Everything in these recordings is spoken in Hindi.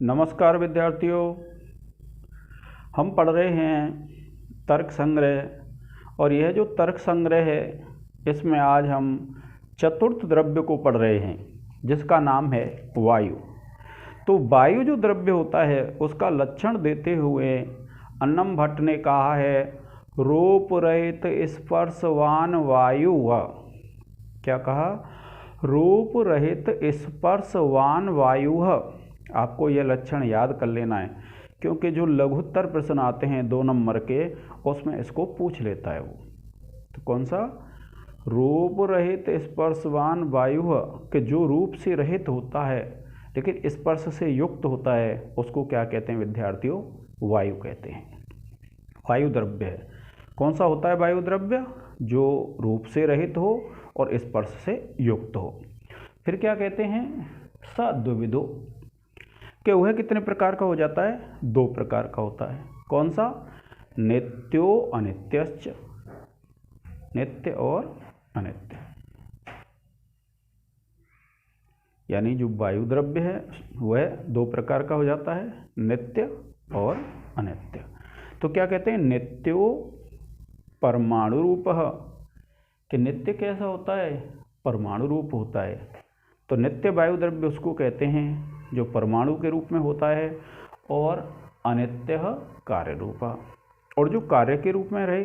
नमस्कार विद्यार्थियों, हम पढ़ रहे हैं तर्क संग्रह। और यह जो तर्क संग्रह है इसमें आज हम चतुर्थ द्रव्य को पढ़ रहे हैं जिसका नाम है वायु। तो वायु जो द्रव्य होता है उसका लक्षण देते हुए अन्नम भट्ट ने कहा है रूप रहित स्पर्शवान वायु। क्या कहा? रूप रहित स्पर्शवान वायु। आपको यह लक्षण याद कर लेना है क्योंकि जो लघुत्तर प्रश्न आते हैं 2 नंबर के उसमें इसको पूछ लेता है वो। तो कौन सा? रूप रहित स्पर्शवान वायु कि जो रूप से रहित होता है लेकिन स्पर्श से युक्त होता है उसको क्या कहते हैं विद्यार्थियों? वायु कहते हैं। वायु द्रव्य है। कौन सा होता है वायु द्रव्य? जो रूप से रहित हो और स्पर्श से युक्त हो। फिर क्या कहते हैं? सद्विविधो कि वह कितने प्रकार का हो जाता है? 2 प्रकार का होता है। कौन सा? नित्यो अनित्यश्च, नित्य और अनित्य। यानी जो वायु द्रव्य है वह 2 प्रकार का हो जाता है, नित्य और अनित्य। तो क्या कहते हैं? नित्यो परमाणु रूप कि नित्य कैसा होता है? परमाणु रूप होता है। तो नित्य वायु द्रव्य उसको कहते हैं जो परमाणु के रूप में होता है, और अनित्य कार्य रूप। और जो कार्य के रूप में रहे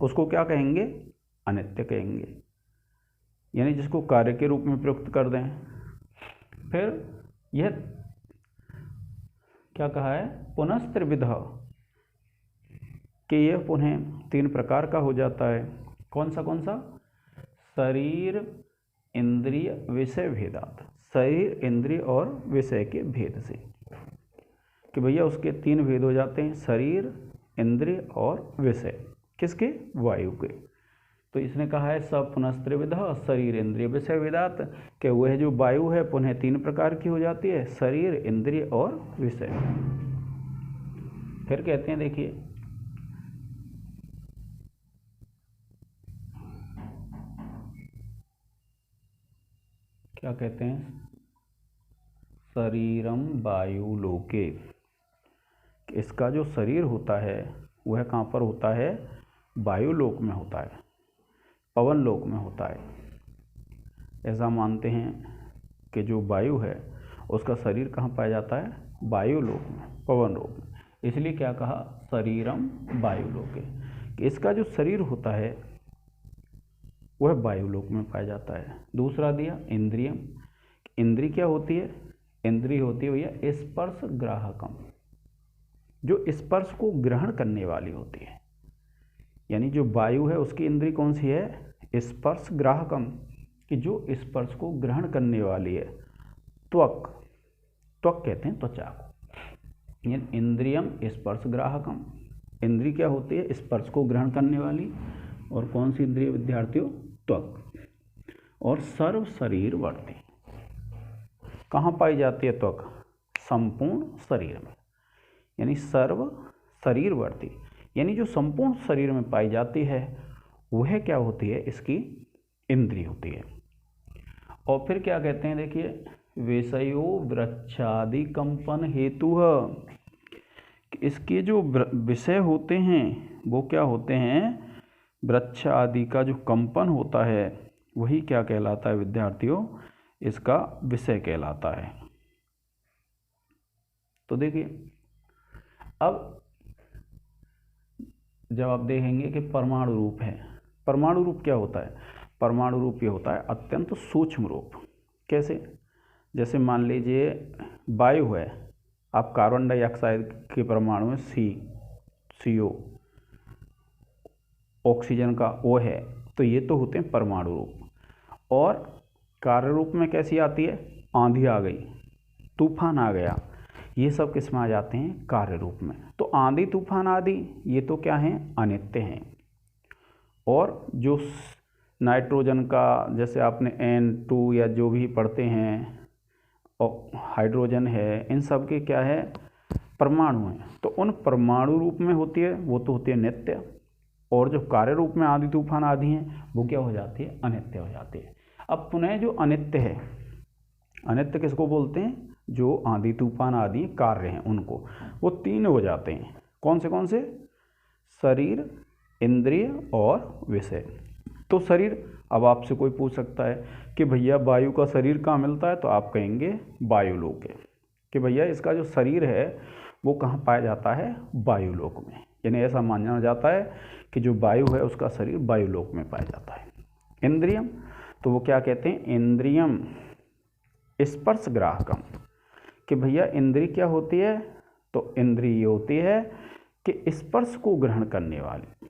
उसको क्या कहेंगे? अनित्य कहेंगे, यानी जिसको कार्य के रूप में प्रयुक्त कर दें। फिर यह क्या कहा है? पुनस्त्रिविध कि यह पुनः 3 प्रकार का हो जाता है। कौन सा? शरीर इंद्रिय विषय भेदात। शरीर इंद्रिय और विषय के भेद से कि भैया उसके 3 भेद हो जाते हैं, शरीर इंद्रिय और विषय। किसके? वायु के। तो इसने कहा है सब पुनस्त्रिविध शरीर इंद्रिय विषय भेदात कि वह जो वायु है पुनः 3 प्रकार की हो जाती है, शरीर इंद्रिय और विषय। फिर कहते हैं, देखिए क्या कहते हैं? शरीरम वायु लोके। इसका जो शरीर होता है वह कहाँ पर होता है? वायु लोक में होता है, पवन लोक में होता है। ऐसा मानते हैं कि जो वायु है उसका शरीर कहाँ पाया जाता है? वायु लोक में, पवन लोक में। इसलिए क्या कहा? शरीरम वायु लोके कि इसका जो शरीर होता है वह वायु लोक में पाया जाता है। दूसरा दिया इंद्रियम। इंद्री क्या होती है? इंद्री होती है भैया स्पर्श ग्राहकम, जो स्पर्श को ग्रहण करने वाली होती है। यानी जो वायु है उसकी इंद्री कौन सी है? स्पर्श ग्राहकम कि जो स्पर्श को ग्रहण करने वाली है। त्वक, त्वक कहते हैं त्वचा को। इंद्रियम स्पर्श ग्राहकम, इंद्री क्या होती है? स्पर्श को ग्रहण करने वाली। और कौन सी इंद्रिय विद्यार्थियों? त्वक। और सर्व शरीर वर्ती कहाँ पाई जाती है त्वक? संपूर्ण शरीर में, यानी सर्व शरीर वर्ती, यानी जो संपूर्ण शरीर में पाई जाती है वह क्या होती है? इसकी इंद्रिय होती है। और फिर क्या कहते हैं? देखिए विषयो वृक्षादि कंपन हेतु। इसके जो विषय होते हैं वो क्या होते हैं? वृक्ष आदि का जो कंपन होता है वही क्या कहलाता है विद्यार्थियों? इसका विषय कहलाता है। तो देखिए अब जब आप देखेंगे कि परमाणु रूप है, परमाणु रूप क्या होता है? परमाणु रूप ये होता है अत्यंत सूक्ष्म रूप। कैसे? जैसे मान लीजिए वायु है, आप कार्बन डाइऑक्साइड के परमाणु में CO, ऑक्सीजन का O है, तो ये तो होते हैं परमाणु रूप। और कार्य रूप में कैसी आती है? आंधी आ गई, तूफान आ गया, ये सब किस में आ जाते हैं? कार्य रूप में। तो आंधी तूफान आदि ये तो क्या हैं? अनित्य हैं। और जो नाइट्रोजन का, जैसे आपने N2 या जो भी पढ़ते हैं, और हाइड्रोजन है, इन सब के क्या है? परमाणु हैं। तो उन परमाणु रूप में होती है वो तो होती है नित्य, और जो कार्य रूप में आंधी तूफान आदि हैं वो क्या हो जाती है? अनित्य हो जाती है। अब पुनः जो अनित्य है, अनित्य किसको बोलते हैं? जो आंधी तूफान आदि कार्य हैं उनको, वो 3 हो जाते हैं। कौन से? शरीर, इंद्रिय और विषय। तो शरीर, अब आपसे कोई पूछ सकता है कि भैया वायु का शरीर कहाँ मिलता है, तो आप कहेंगे वायुलोक है, कि भैया इसका जो शरीर है वो कहाँ पाया जाता है, वायुलोक में। यानी ऐसा माना जाता है कि जो वायु है उसका शरीर वायुलोक में पाया जाता है। इंद्रियम, तो वो क्या कहते हैं, इंद्रियम स्पर्श ग्राहकम, कि भैया इंद्रिय क्या होती है, तो इंद्रिय होती है कि स्पर्श को ग्रहण करने वाली,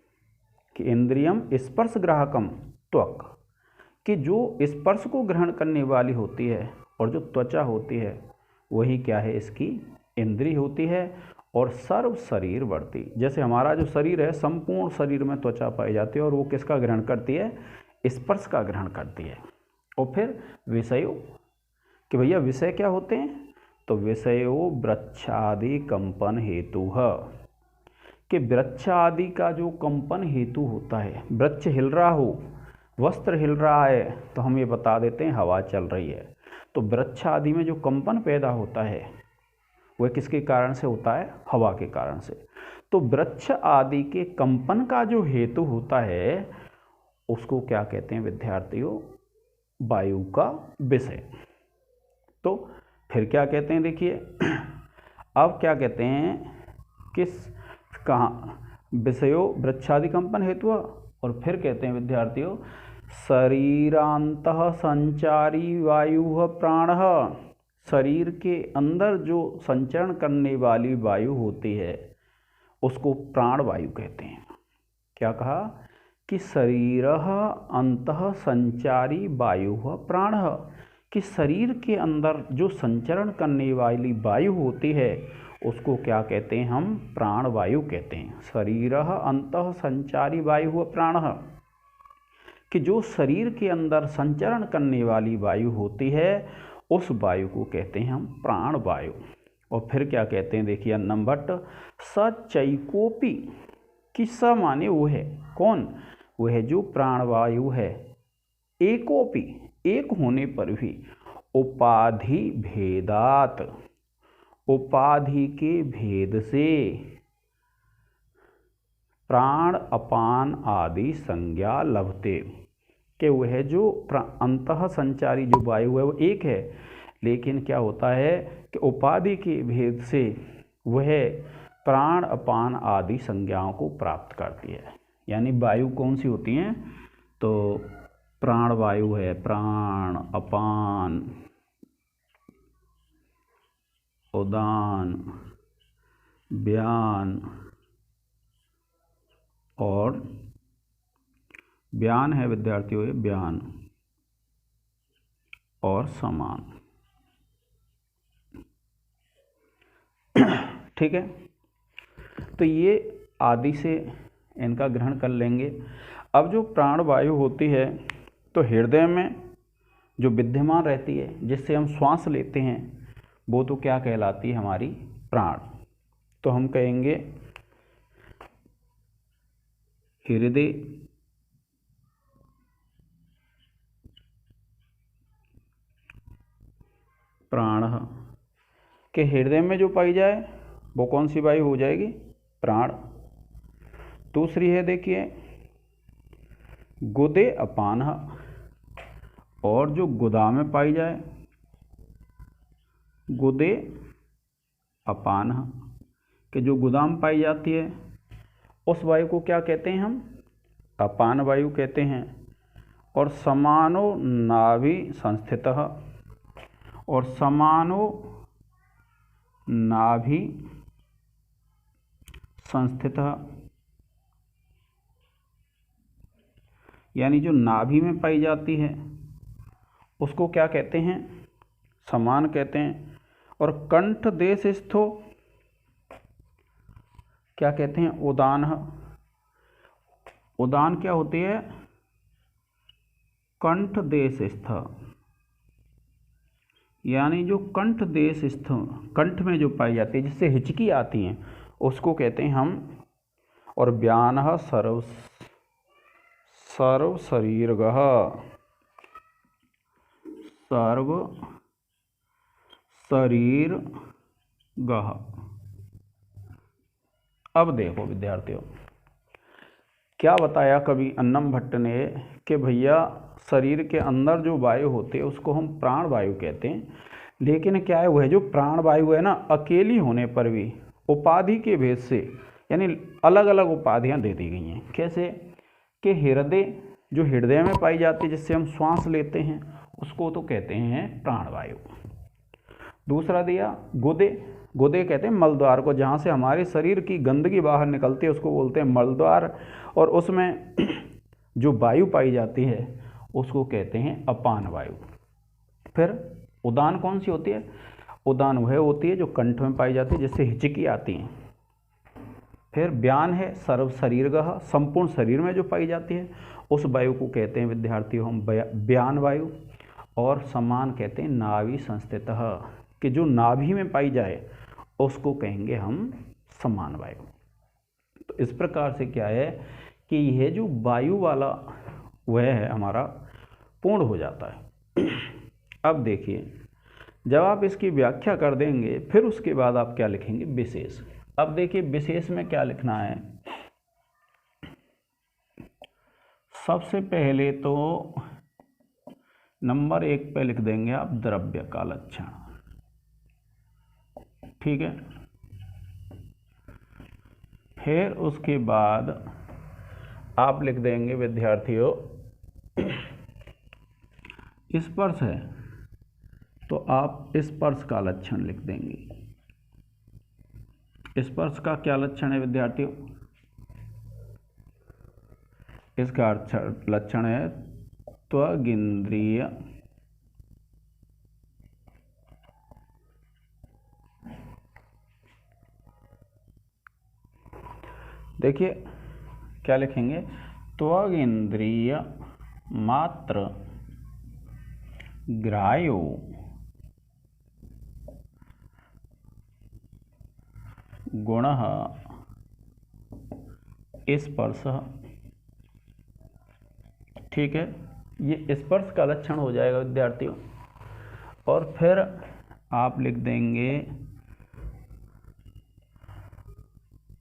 कि इंद्रियम स्पर्श ग्राहकम त्वक, कि जो स्पर्श को ग्रहण करने वाली होती है और जो त्वचा होती है वही क्या है, इसकी इंद्रिय होती है। और सर्व शरीर वर्ती, जैसे हमारा जो शरीर है संपूर्ण शरीर में त्वचा पाई जाती है और वो किसका ग्रहण करती है, स्पर्श का ग्रहण करती है। और फिर विषयों, कि भैया विषय क्या होते हैं, तो विषयों वृक्षादि कंपन हेतु है, कि वृक्ष आदि का जो कंपन हेतु होता है, वृक्ष हिल रहा हो, वस्त्र हिल रहा है, तो हम ये बता देते हैं हवा चल रही है। तो वृक्ष आदि में जो कंपन पैदा होता है वह किसके कारण से होता है, हवा के कारण से। तो वृक्ष आदि के कंपन का जो हेतु होता है उसको क्या कहते हैं विद्यार्थियों, वायु का विषय। तो फिर क्या कहते हैं, देखिए अब क्या कहते हैं, किस कहाँ विषयों वृक्षादि कंपन हेतु, और फिर कहते हैं विद्यार्थियों शरीरांतः संचारी वायु प्राण, शरीर के अंदर जो संचरण करने वाली वायु होती है उसको प्राण वायु कहते हैं। क्या कहा कि शरीरः अंतः संचारी वायु प्राण, कि शरीर के अंदर जो संचरण करने वाली वायु होती है उसको क्या कहते हैं, हम प्राण वायु कहते हैं। शरीरः अंतः संचारी वायु प्राण, कि जो शरीर के अंदर संचरण करने वाली वायु होती है उस वायु को कहते हैं हम प्राण वायु। और फिर क्या कहते हैं, देखिए नंबर सचैकोपी, कि स माने वो है कौन, वह जो प्राण वायु है, एकोपी एक होने पर भी, उपाधि भेदात उपाधि के भेद से, प्राण अपान आदि संज्ञा लभते, कि वह जो अंतः संचारी जो वायु है वो एक है, लेकिन क्या होता है कि उपाधि के भेद से वह प्राण अपान आदि संज्ञाओं को प्राप्त करती है। यानी वायु कौन सी होती हैं, तो प्राण वायु है, प्राण अपान उदान व्यान, और व्यान है विद्यार्थियों ये व्यान और समान। ठीक है, तो ये आदि से इनका ग्रहण कर लेंगे। अब जो प्राण वायु होती है तो हृदय में जो विद्यमान रहती है जिससे हम श्वास लेते हैं वो तो क्या कहलाती है, हमारी प्राण। तो हम कहेंगे हृदय प्राण, के हृदय में जो पाई जाए वो कौन सी वायु हो जाएगी, प्राण। दूसरी है देखिए गुदे अपान, और जो गुदा में पाई जाए गुदे अपान, कि जो गुदा में पाई जाती है उस वायु को क्या कहते हैं, हम अपान वायु कहते हैं। और समानो नाभि संस्थितः, और समानो नाभि संस्थितः, यानी जो नाभि में पाई जाती है उसको क्या कहते हैं, समान कहते हैं। और कंठ देश स्थो क्या कहते हैं, उदान। उदान क्या होती है, कंठ देश स्थ, यानी जो कंठ देश स्थ, कंठ में जो पाई जाती है जिससे हिचकी आती है उसको कहते हैं हम। और व्यानः सर्व शरीरगः, सर्व शरीर गह। अब देखो विद्यार्थियों, क्या बताया कवि अन्नम भट्ट ने कि भैया शरीर के अंदर जो वायु होती है उसको हम प्राण वायु कहते हैं, लेकिन क्या है वह जो प्राण वायु है ना, अकेली होने पर भी उपाधि के भेद से यानी अलग अलग उपाधियां दे दी गई हैं। कैसे कि हृदय, जो हृदय में पाई जाती है जिससे हम श्वास लेते हैं उसको तो कहते हैं प्राण वायु। दूसरा दिया गुदे, गुदे कहते हैं मलद्वार को, जहाँ से हमारे शरीर की गंदगी बाहर निकलती है उसको बोलते हैं मलद्वार, और उसमें जो वायु पाई जाती है उसको कहते हैं अपान वायु। फिर उदान कौन सी होती है? उदान वह होती है जो कंठ में पाई जाती है जिससे हिचकी आती है। फिर व्यान है सर्व शरीरगह, संपूर्ण शरीर में जो पाई जाती है उस वायु को कहते हैं विद्यार्थियों हम व्यान वायु। और समान कहते हैं नाभि संस्थितः, कि जो नाभि में पाई जाए उसको कहेंगे हम समान वायु। तो इस प्रकार से क्या है कि यह जो वायु वाला वह है हमारा पूर्ण हो जाता है। अब देखिए, जब आप इसकी व्याख्या कर देंगे फिर उसके बाद आप क्या लिखेंगे? विशेष। अब देखिए विशेष में क्या लिखना है। सबसे पहले तो नंबर 1 पे लिख देंगे आप द्रव्य का लक्षण, ठीक है। फिर उसके बाद आप लिख देंगे विद्यार्थियों स्पर्श है तो आप स्पर्श का लक्षण लिख देंगे। स्पर्श का क्या लक्षण है विद्यार्थियों? इसका लक्षण है त्वगिंद्रिय देखिए क्या लिखेंगे? त्वगिंद्रिय मात्र ग्राह्यो गुणः स्पर्श, ठीक है। ये स्पर्श का लक्षण हो जाएगा विद्यार्थियों। और फिर आप लिख देंगे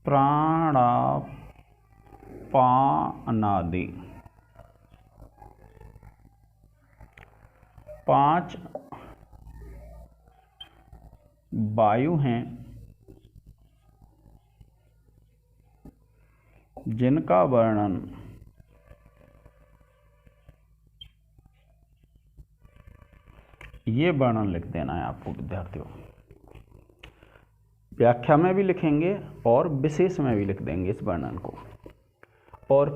प्राणापानादि, 5 वायु हैं जिनका वर्णन ये वर्णन लिख देना है आपको विद्यार्थियों। व्याख्या में भी लिखेंगे और विशेष में भी लिख देंगे इस वर्णन को। और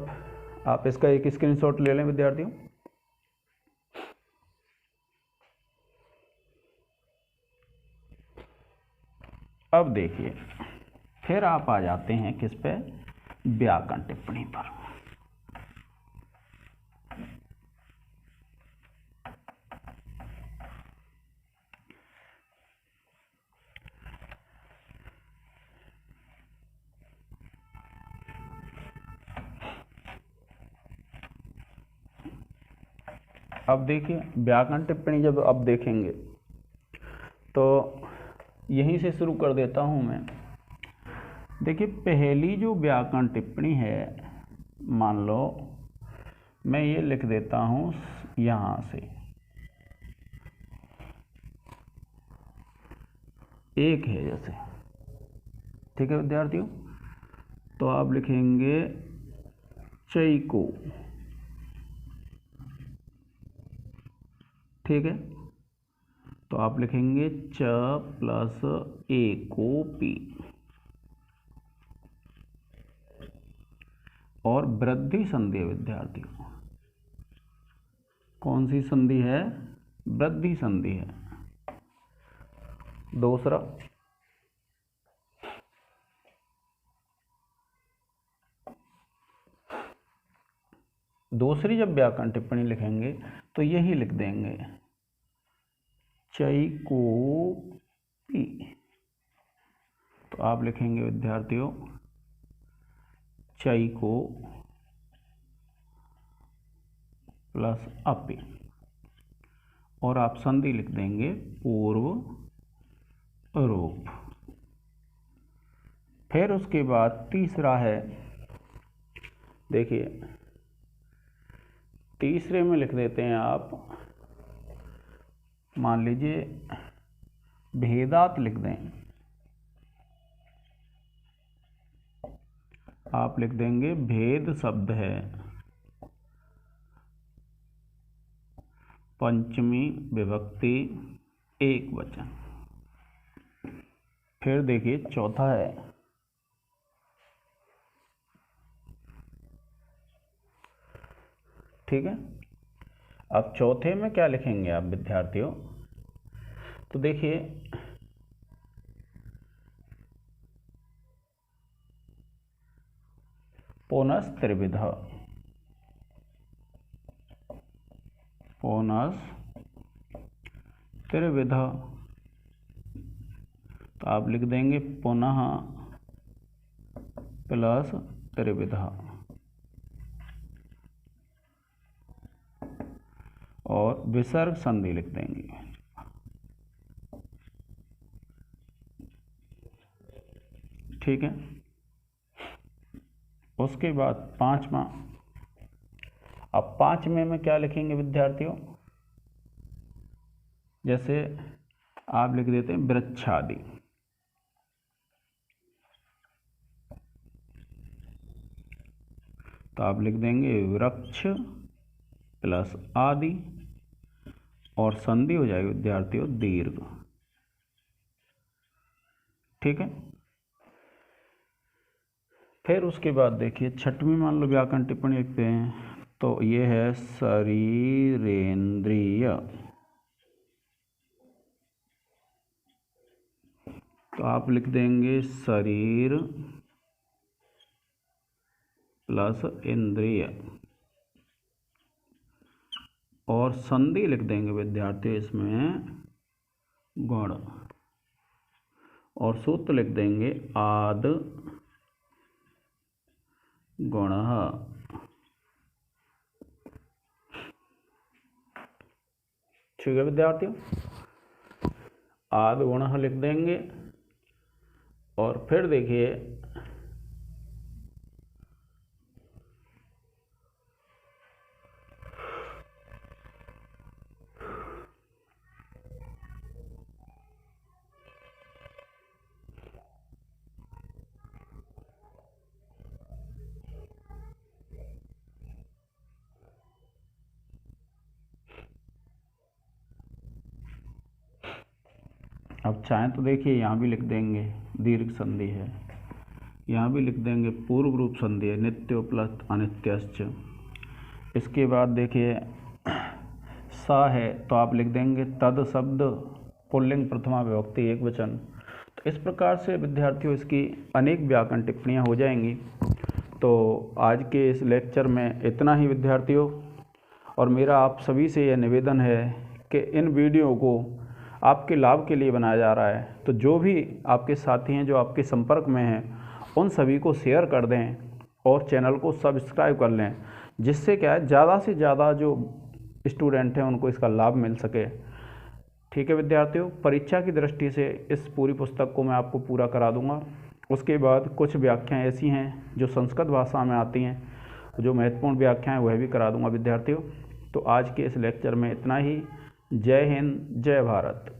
आप इसका एक स्क्रीनशॉट ले लें विद्यार्थियों। अब देखिए फिर आप आ जाते हैं किस पे? व्याकरण टिप्पणी पर। अब देखिए व्याकरण टिप्पणी जब अब देखेंगे तो यहीं से शुरू कर देता हूं मैं। देखिए पहली जो व्याकरण टिप्पणी है, मान लो मैं ये लिख देता हूं यहां से, एक है जैसे, ठीक है विद्यार्थियों। तो आप लिखेंगे चैको, ठीक है। तो आप लिखेंगे च प्लस एको पी। और वृद्धि संधि है विद्यार्थियों। कौन सी संधि है? वृद्धि संधि है। दूसरा दूसरी जब व्याकरण टिप्पणी लिखेंगे तो यही लिख देंगे चैको पी। तो आप लिखेंगे विद्यार्थियों चैको प्लस अपी। और आप संधि लिख देंगे पूर्व रूप। फिर उसके बाद तीसरा है, देखिए तीसरे में लिख देते हैं आप, मान लीजिए भेदात लिख दें, आप लिख देंगे भेद शब्द है पंचमी विभक्ति एक वचन। फिर देखिए चौथा है, ठीक है। अब चौथे में क्या लिखेंगे आप विद्यार्थियों, तो देखिए पुनस् त्रिविधा, पुनस् त्रिविधा, तो आप लिख देंगे पुनः प्लस त्रिविधा, और विसर्ग संधि लिख देंगे। ठीक है। उसके बाद पांचवा, अब पांचवें में क्या लिखेंगे विद्यार्थियों, जैसे आप लिख देते हैं वृक्षादि, तो आप लिख देंगे वृक्ष प्लस आदि, और संधि हो जाएगी विद्यार्थियों दीर्घ। ठीक है। फिर उसके बाद देखिए छठवीं मान लो व्याकरण टिप्पणी लिखते हैं, तो ये है शरीरेंद्रिय, तो आप लिख देंगे शरीर प्लस इंद्रिय, और संधि लिख देंगे विद्यार्थी इसमें गुण, और सूत्र लिख देंगे आद गुण। ठीक है विद्यार्थियों, आद गुण लिख देंगे। और फिर देखिए अब चाहें तो देखिए यहाँ भी लिख देंगे दीर्घ संधि है, यहाँ भी लिख देंगे पूर्व रूप संधि है नित्यो प्लस अनित्यश्च। इसके बाद देखिए सा है, तो आप लिख देंगे तद शब्द पुल्लिंग प्रथमा विभक्ति एक वचन। तो इस प्रकार से विद्यार्थियों इसकी अनेक व्याकरण टिप्पणियाँ हो जाएंगी। तो आज के इस लेक्चर में इतना ही विद्यार्थियों, और मेरा आप सभी से यह निवेदन है कि इन वीडियो को आपके लाभ के लिए बनाया जा रहा है, तो जो भी आपके साथी हैं जो आपके संपर्क में हैं उन सभी को शेयर कर दें और चैनल को सब्सक्राइब कर लें, जिससे क्या है ज़्यादा से ज़्यादा जो स्टूडेंट हैं उनको इसका लाभ मिल सके। ठीक है विद्यार्थियों, परीक्षा की दृष्टि से इस पूरी पुस्तक को मैं आपको पूरा करा दूंगा। उसके बाद कुछ व्याख्याएँ ऐसी हैं जो संस्कृत भाषा में आती हैं, जो महत्वपूर्ण व्याख्याएँ वह भी करा दूंगा विद्यार्थियों। तो आज के इस लेक्चर में इतना ही। जय हिंद, जय भारत।